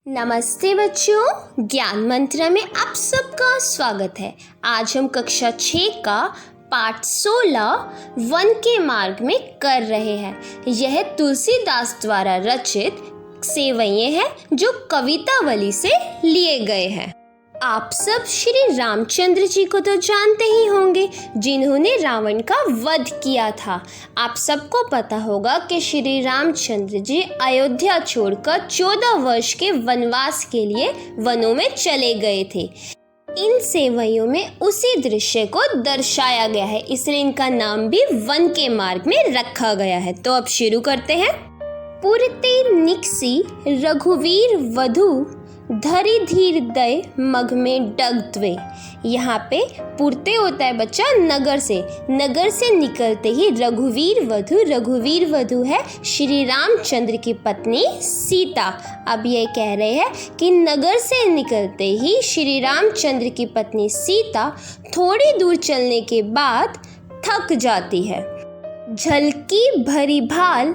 नमस्ते बच्चों, ज्ञान मंत्र में आप सबका स्वागत है। आज हम कक्षा 6 का पाठ 16 वन के मार्ग में कर रहे हैं। यह तुलसीदास द्वारा रचित सेवैये हैं जो कवितावली से लिए गए हैं। आप सब श्री रामचंद्र जी को तो जानते ही होंगे, जिन्होंने रावण का वध किया था। आप सबको पता होगा कि श्री रामचंद्र जी अयोध्या छोड़कर 14 वर्ष के वनवास के लिए वनों में चले गए थे। इन सेवैयों में उसी दृश्य को दर्शाया गया है, इसलिए इनका नाम भी वन के मार्ग में रखा गया है। तो अब शुरू करते हैं। पुरते निकसी रघुवीर वधु, धरि धीर दय मग में डगद्वे। यहाँ पे पुरते होता है बच्चा नगर से निकलते ही रघुवीर वधु है श्री रामचंद्र की पत्नी सीता। अब ये कह रहे हैं कि नगर से निकलते ही श्री रामचंद्र की पत्नी सीता थोड़ी दूर चलने के बाद थक जाती है। झलकी भरी भाल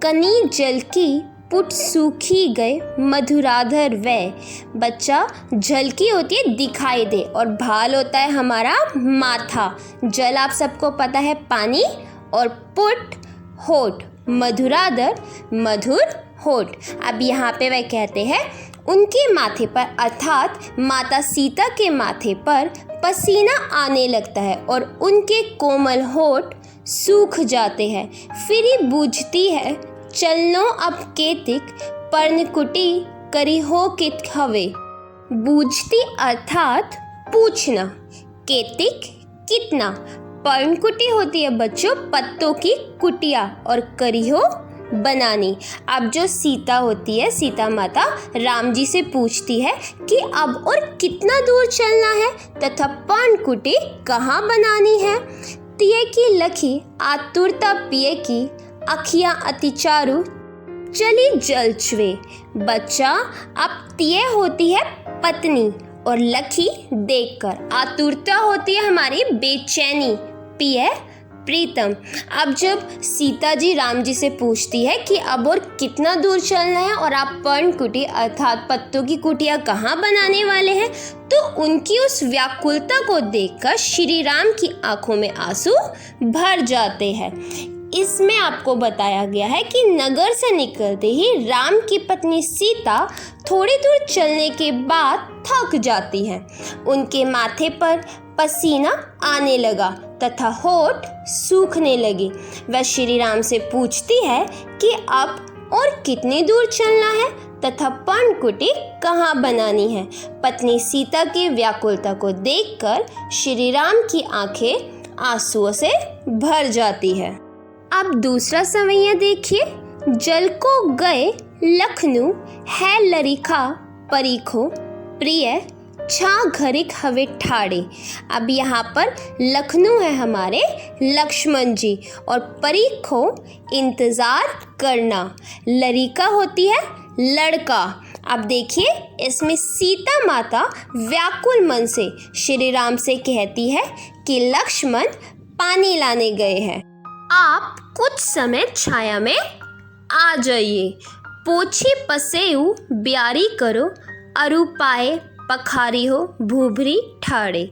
कनी जल की, पुट सूखी गए मधुराधर वै। बच्चा, झलकी होती है दिखाई दे और भाल होता है हमारा माथा। जल आप सबको पता है पानी, और पुट होठ, मधुराधर मधुर होठ। अब यहाँ पे वह कहते हैं उनके माथे पर अर्थात माता सीता के माथे पर पसीना आने लगता है और उनके कोमल होठ सूख जाते हैं। फिर ही बूझती है चलनो अब केतिक, पर्णकुटी करी हो कित हवे। बूझती अर्थात पूछना, केतिक कितना, पर्णकुटी होती है बच्चों पत्तों की कुटिया, और करी हो बनानी। अब जो सीता होती है, सीता माता राम जी से पूछती है कि अब और कितना दूर चलना है तथा पर्णकुटी कहाँ बनानी है। तिये की लखी आतुरता पिए की, अखियाँ अति चारु चली जलचवे। बच्चा, अब तिये होती है पत्नी और लखी देखकर, आतुरता होती है हमारी बेचैनी, पिए प्रीतम। अब जब सीता जी राम जी से पूछती है कि अब और कितना दूर चलना है और आप पर्णकुटी अर्थात पत्तों की कुटिया कहाँ बनाने वाले हैं, तो उनकी उस व्याकुलता को देखकर श्री राम की आंखों में आंसू भर जाते हैं। इसमें आपको बताया गया है कि नगर से निकलते ही राम की पत्नी सीता थोड़ी दूर चलने के बाद थक जाती है। उनके माथे पर पसीना आने लगा तथा होठ सूखने लगे। वह श्री राम से पूछती है कि अब और कितनी दूर चलना है तथा पर्णकुटी कहाँ बनानी है। पत्नी सीता की व्याकुलता को देखकर श्री राम की आंखें आंसुओं से भर जाती है। अब दूसरा सवैया देखिए। जल को गए लखनऊ है लरिखा, परीखो प्रिय छा घरिक हवे ठाड़े। अब यहाँ पर लखनऊ है हमारे लक्ष्मण जी, और परीखो इंतज़ार करना, लरिका होती है लड़का। अब देखिए इसमें सीता माता व्याकुल मन से श्री राम से कहती है कि लक्ष्मण पानी लाने गए हैं, आप कुछ समय छाया में आ जाइए। पोछी पसेऊ ब्यारी करो, अरु पाए पखारी हो भूभरी ठाड़े।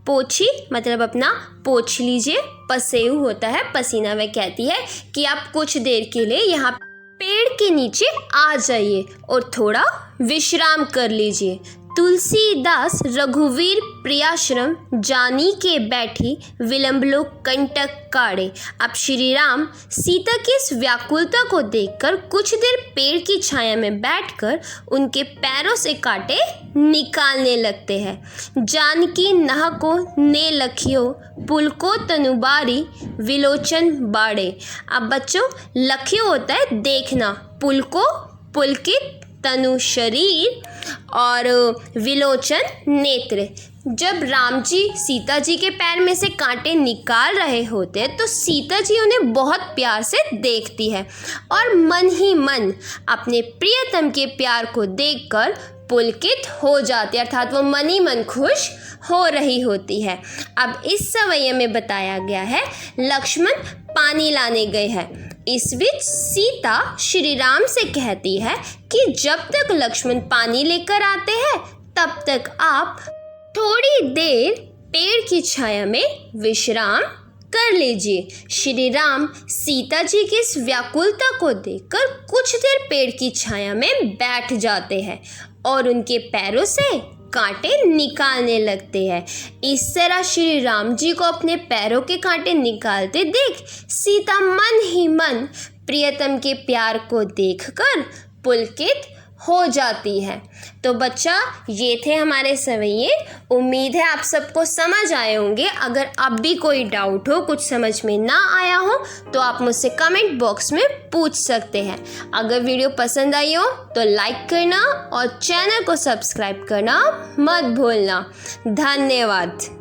पोछी मतलब अपना पोछ लीजिए, पसेऊ होता है पसीना। वह कहती है कि आप कुछ देर के लिए यहाँ पेड़ के नीचे आ जाइए और थोड़ा विश्राम कर लीजिए। तुलसीदास रघुवीर प्रियाश्रम, जानी के बैठी विलंब लो कंटक काढ़े। अब श्री राम सीता की इस व्याकुलता को देखकर कुछ देर पेड़ की छाया में बैठकर उनके पैरों से कांटे निकालने लगते हैं। जानकी नह को ने लखियो, पुल को तनुबारी विलोचन बाड़े। अब बच्चों, लखियो होता है देखना, पुल को पुलकित, तनु शरीर, और विलोचन नेत्र। जब राम जी सीता जी के पैर में से कांटे निकाल रहे होते तो सीता जी उन्हें बहुत प्यार से देखती है और मन ही मन अपने प्रियतम के प्यार को देखकर पुलकित हो जाती है, अर्थात वो मन ही मन खुश हो रही होती है। अब इस सवैये में बताया गया है लक्ष्मण पानी लाने गए हैं। इस बीच सीता श्री राम से कहती है कि जब तक लक्ष्मण पानी लेकर आते हैं तब तक आप थोड़ी देर पेड़ की छाया में विश्राम कर लीजिए। श्री राम सीता जी की इस व्याकुलता को देखकर कुछ देर पेड़ की छाया में बैठ जाते हैं और उनके पैरों से कांटे निकालने लगते हैं। इस तरह श्री राम जी को अपने पैरों के कांटे निकालते देख सीता मन ही मन प्रियतम के प्यार को देखकर पुलकित हो जाती है। तो बच्चा, ये थे हमारे सवैये। उम्मीद है आप सबको समझ आए होंगे। अगर अब भी कोई डाउट हो, कुछ समझ में ना आया हो, तो आप मुझसे कमेंट बॉक्स में पूछ सकते हैं। अगर वीडियो पसंद आई हो तो लाइक करना और चैनल को सब्सक्राइब करना मत भूलना। धन्यवाद।